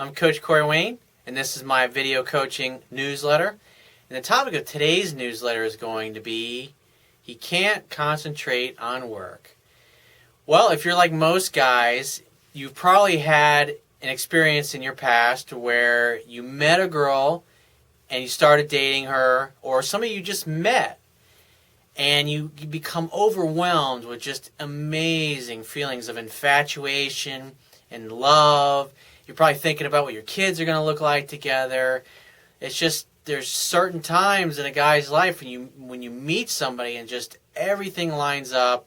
I'm Coach Corey Wayne, and this is my video coaching newsletter. And the topic of today's newsletter is going to be, he can't concentrate on work. Well, if you're like most guys, you've probably had an experience in your past where you met a girl and you started dating her, or some of you just met, and you become overwhelmed with just amazing feelings of infatuation and love. You're probably thinking about what your kids are going to look like together. It's just, there's certain times in a guy's life when you meet somebody and just everything lines up.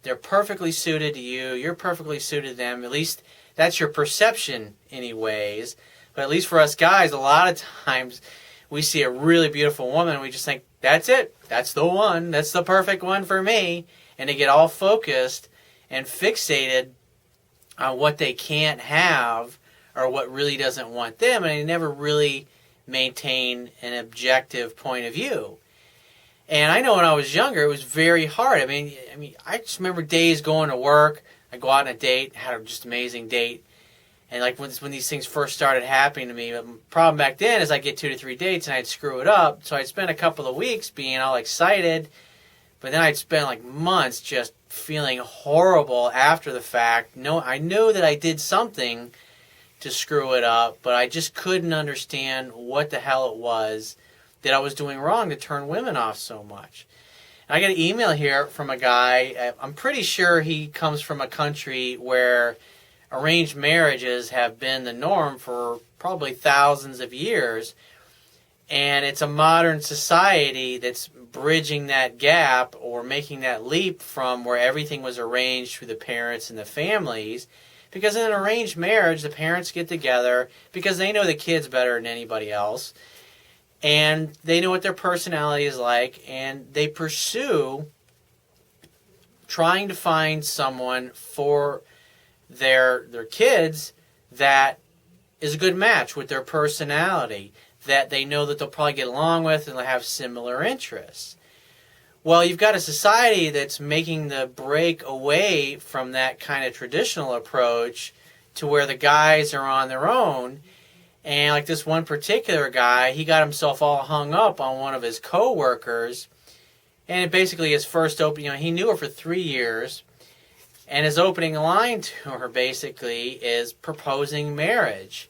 They're perfectly suited to you. You're perfectly suited to them. At least that's your perception anyways. But at least for us guys, a lot of times we see a really beautiful woman and we just think, that's it. That's the one. That's the perfect one for me. And they get all focused and fixated on what they can't have or what really doesn't want them, and they never really maintain an objective point of view. And I know when I was younger, it was very hard. I mean, I just remember days going to work. I go out on a date, had a just amazing date, and like when these things first started happening to me, the problem back then is I'd get 2 to 3 dates and I'd screw it up. So I'd spend a couple of weeks being all excited, but then I'd spend like months just feeling horrible after the fact. No, I knew that I did something to screw it up, but I just couldn't understand what the hell it was that I was doing wrong to turn women off so much. And I got an email here from a guy. I'm pretty sure he comes from a country where arranged marriages have been the norm for probably thousands of years, and it's a modern society that's bridging that gap or making that leap from where everything was arranged through the parents and the families. Because in an arranged marriage, the parents get together because they know the kids better than anybody else. And they know what their personality is like. And they pursue trying to find someone for their kids that is a good match with their personality, that they know that they'll probably get along with and they'll have similar interests. Well, you've got a society that's making the break away from that kind of traditional approach to where the guys are on their own. And like this one particular guy, he got himself all hung up on one of his co-workers. And basically his first he knew her for 3 years. And his opening line to her basically is proposing marriage.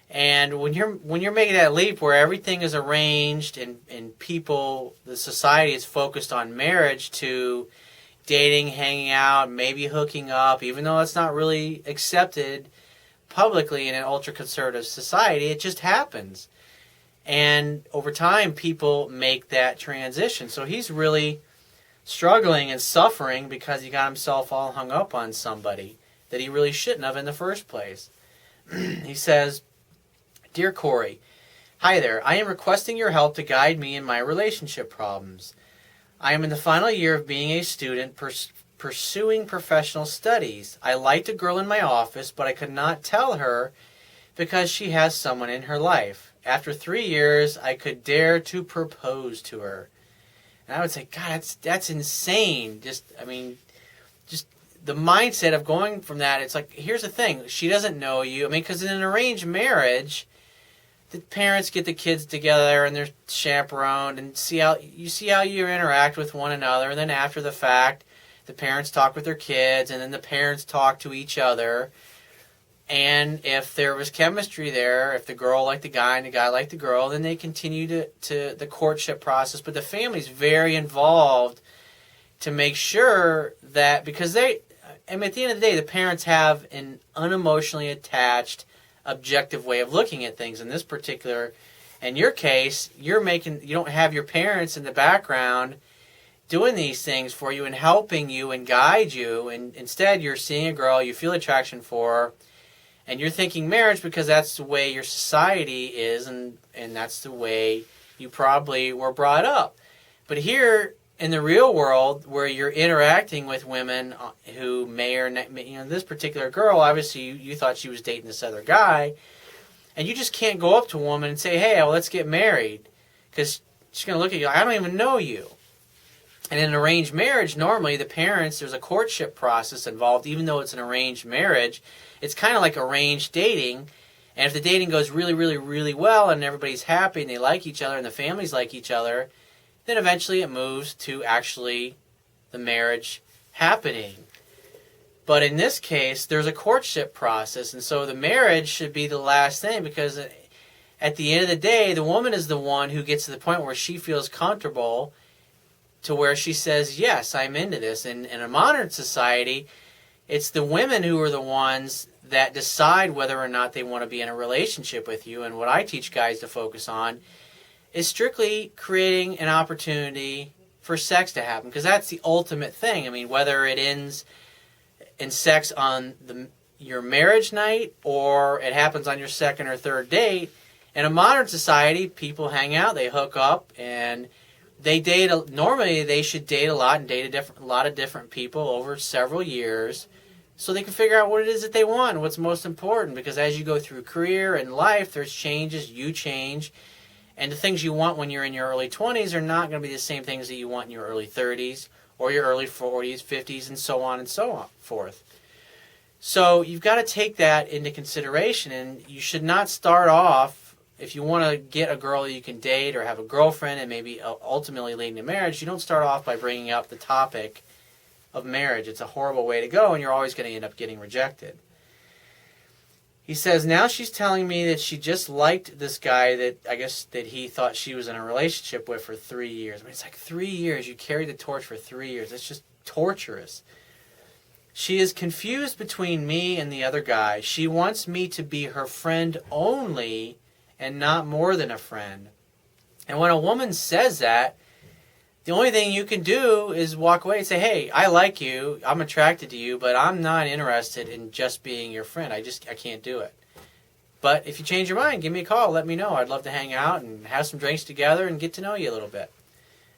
And when you're making that leap where everything is arranged and people, the society is focused on marriage to dating, hanging out, maybe hooking up, even though it's not really accepted publicly in an ultra-conservative society, it just happens. And over time, people make that transition. So he's really struggling and suffering because he got himself all hung up on somebody that he really shouldn't have in the first place. He says, "Dear Corey, hi there. I am requesting your help to guide me in my relationship problems. I am in the final year of being a student pursuing professional studies. I liked a girl in my office, but I could not tell her because she has someone in her life. After 3 years, I could dare to propose to her." And I would say, God, that's insane. Just the mindset of going from that. It's like, here's the thing. She doesn't know you. Because in an arranged marriage, the parents get the kids together and they're chaperoned and see how you interact with one another. And then after the fact, the parents talk with their kids and then the parents talk to each other. And if there was chemistry there, if the girl liked the guy and the guy liked the girl, then they continue to the courtship process. But the family's very involved to make sure that, because at the end of the day, the parents have an unemotionally attached objective way of looking at things. In this particular, in your case, you don't have your parents in the background doing these things for you and helping you and guide you, and instead you're seeing a girl, you feel attraction for her, and you're thinking marriage because that's the way your society is, and that's the way you probably were brought up. But here in the real world, where you're interacting with women who may or not, this particular girl, obviously you thought she was dating this other guy, and you just can't go up to a woman and say, hey, well, let's get married, because she's going to look at you like, I don't even know you. And in an arranged marriage, normally the parents, there's a courtship process involved, even though it's an arranged marriage. It's kind of like arranged dating, And if the dating goes really, really, really well and everybody's happy and they like each other and the families like each other, then eventually it moves to actually the marriage happening. But in this case, there's a courtship process, and so the marriage should be the last thing, because at the end of the day, the woman is the one who gets to the point where she feels comfortable to where she says, yes, I'm into this. And in a modern society, it's the women who are the ones that decide whether or not they want to be in a relationship with you. And what I teach guys to focus on is strictly creating an opportunity for sex to happen, because that's the ultimate thing. I mean, whether it ends in sex on your marriage night or it happens on your second or third date, in a modern society, people hang out, they hook up, and they date. Normally, they should date a lot and date a lot of different people over several years, so they can figure out what it is that they want, what's most important. Because as you go through career and life, there's changes, you change, and the things you want when you're in your early 20s are not going to be the same things that you want in your early 30s or your early 40s, 50s, and so on and so forth. So you've got to take that into consideration, and you should not start off, if you want to get a girl that you can date or have a girlfriend and maybe ultimately leading to marriage, you don't start off by bringing up the topic of marriage. It's a horrible way to go, and you're always going to end up getting rejected. He says, now she's telling me that she just liked this guy that I guess that he thought she was in a relationship with for 3 years. I mean, it's like 3 years. You carried the torch for 3 years. It's just torturous. She is confused between me and the other guy. She wants me to be her friend only and not more than a friend. And when a woman says that, the only thing you can do is walk away and say, hey, I like you, I'm attracted to you, but I'm not interested in just being your friend. I can't do it. But if you change your mind, give me a call, let me know. I'd love to hang out and have some drinks together and get to know you a little bit.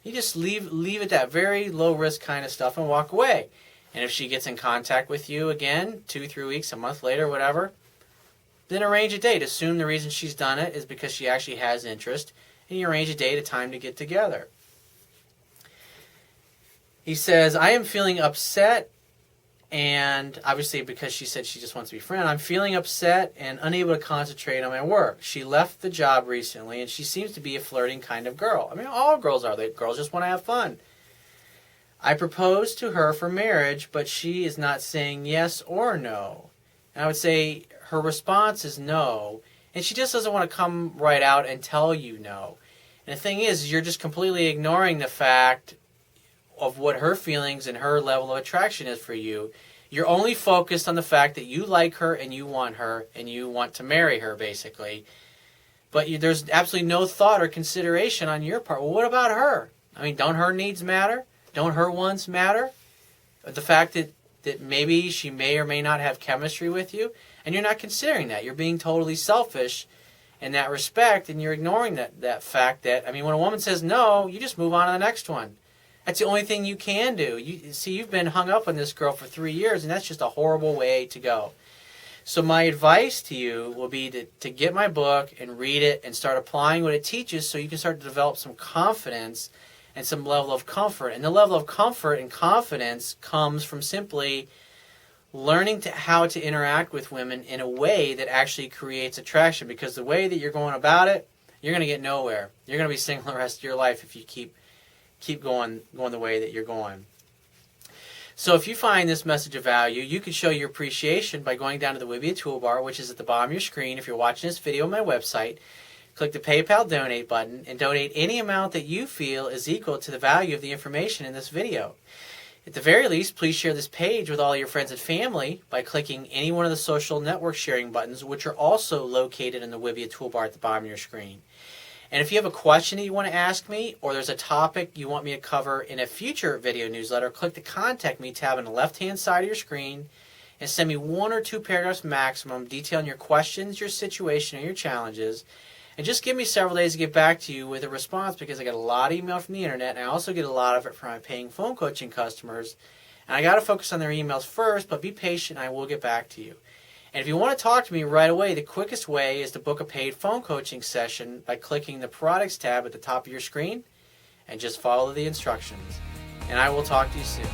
You just leave it that very low risk kind of stuff and walk away. And if she gets in contact with you again, 2-3 weeks, a month later, whatever, then arrange a date. Assume the reason she's done it is because she actually has interest, and you arrange a date, a time to get together. He says, I am feeling upset, and obviously because she said she just wants to be friends, I'm feeling upset and unable to concentrate on my work. She left the job recently, and she seems to be a flirting kind of girl. I mean, all girls are. Girls just want to have fun. I proposed to her for marriage, but she is not saying yes or no. And I would say her response is no, and she just doesn't want to come right out and tell you no. And the thing is, you're just completely ignoring the fact of what her feelings and her level of attraction is for you. You're only focused on the fact that you like her and you want to marry her, basically. But there's absolutely no thought or consideration on your part. Well, what about her? I mean, don't her needs matter? Don't her wants matter? The fact that maybe she may or may not have chemistry with you, and you're not considering that. You're being totally selfish in that respect, and you're ignoring that fact that, I mean, when a woman says no, you just move on to the next one. That's the only thing you can do. You've been hung up on this girl for 3 years, and that's just a horrible way to go. So my advice to you will be to get my book and read it and start applying what it teaches, so you can start to develop some confidence and some level of comfort. And the level of comfort and confidence comes from simply learning how to interact with women in a way that actually creates attraction. Because the way that you're going about it, you're going to get nowhere. You're going to be single the rest of your life if you keep going the way that you're going. So if you find this message of value, you can show your appreciation by going down to the Wibiya toolbar, which is at the bottom of your screen. If you're watching this video on my website, click the PayPal donate button and donate any amount that you feel is equal to the value of the information in this video. At the very least, please share this page with all your friends and family by clicking any one of the social network sharing buttons, which are also located in the Wibiya toolbar at the bottom of your screen. And if you have a question that you want to ask me, or there's a topic you want me to cover in a future video newsletter, click the Contact Me tab on the left-hand side of your screen and send me 1 or 2 paragraphs maximum detailing your questions, your situation, or your challenges. And just give me several days to get back to you with a response, because I get a lot of email from the internet, and I also get a lot of it from my paying phone coaching customers. And I got to focus on their emails first, but be patient, and I will get back to you. And if you want to talk to me right away, the quickest way is to book a paid phone coaching session by clicking the Products tab at the top of your screen and just follow the instructions. And I will talk to you soon.